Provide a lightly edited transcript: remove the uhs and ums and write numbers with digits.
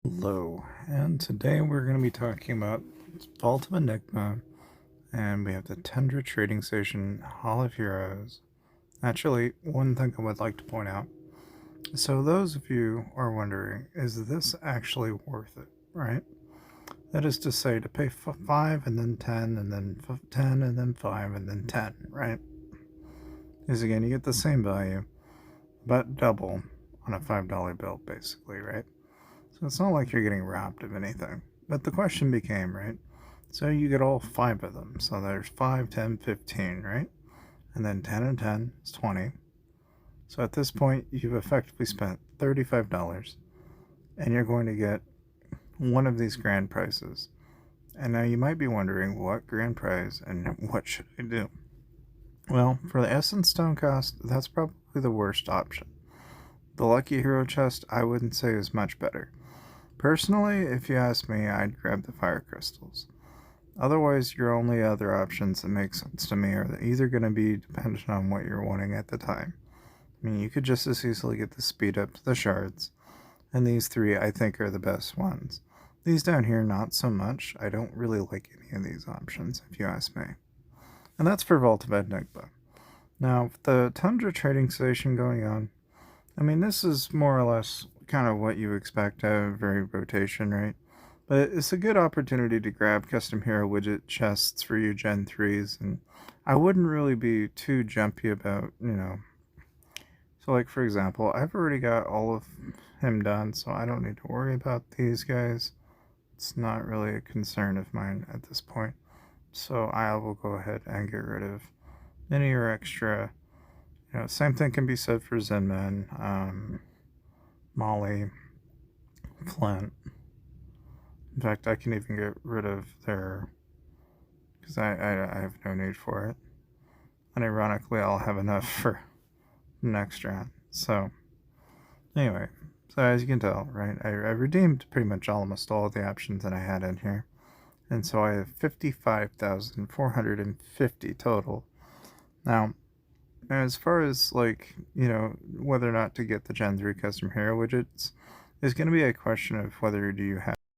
Hello, and today we're going to be talking about Vault of Enigma, and we have the Tundra Trading Station, Hall of Heroes. Actually, one thing I would like to point out, so those of you are wondering, is this actually worth it, right? That is to say, to pay 5 and then 10 and then 10 and then 5 and then 10, right? Because again, you get the same value, but double on a $5 bill, basically, right? So it's not like you're getting robbed of anything. But the question became, right? So you get all 5 of them. So there's 5, 10, 15, right? And then 10 and 10 is 20. So at this point, you've effectively spent $35 and you're going to get one of these grand prizes. And now you might be wondering, what grand prize and what should I do? Well, for the Essence Stone cost, that's probably the worst option. The Lucky Hero chest, I wouldn't say is much better. Personally, if you ask me, I'd grab the fire crystals. Otherwise, your only other options that make sense to me are either going to be dependent on what you're wanting at the time. I mean, you could just as easily get the speed up to the shards, and these three I think are the best ones. These down here, not so much. I don't really like any of these options, if you ask me. And that's for Vault of Enigma. Now, with the Tundra Trading Station going on, I mean, this is more or less kind of what you expect out of very rotation, right? But it's a good opportunity to grab custom hero widget chests for your Gen 3s, and I wouldn't really be too jumpy about, So, like, for example, I've already got all of him done, so I don't need to worry about these guys. It's not really a concern of mine at this point. So I will go ahead and get rid of any or extra. Same thing can be said for Zenman, Molly, Flint. In fact, I can even get rid of their, because I have no need for it. And ironically, I'll have enough for next round. So, anyway, so as you can tell, right, I redeemed pretty much almost all of the options that I had in here. And so I have 55,450 total. Now, as far as, whether or not to get the Gen 3 custom hero widgets, is going to be a question of whether do you have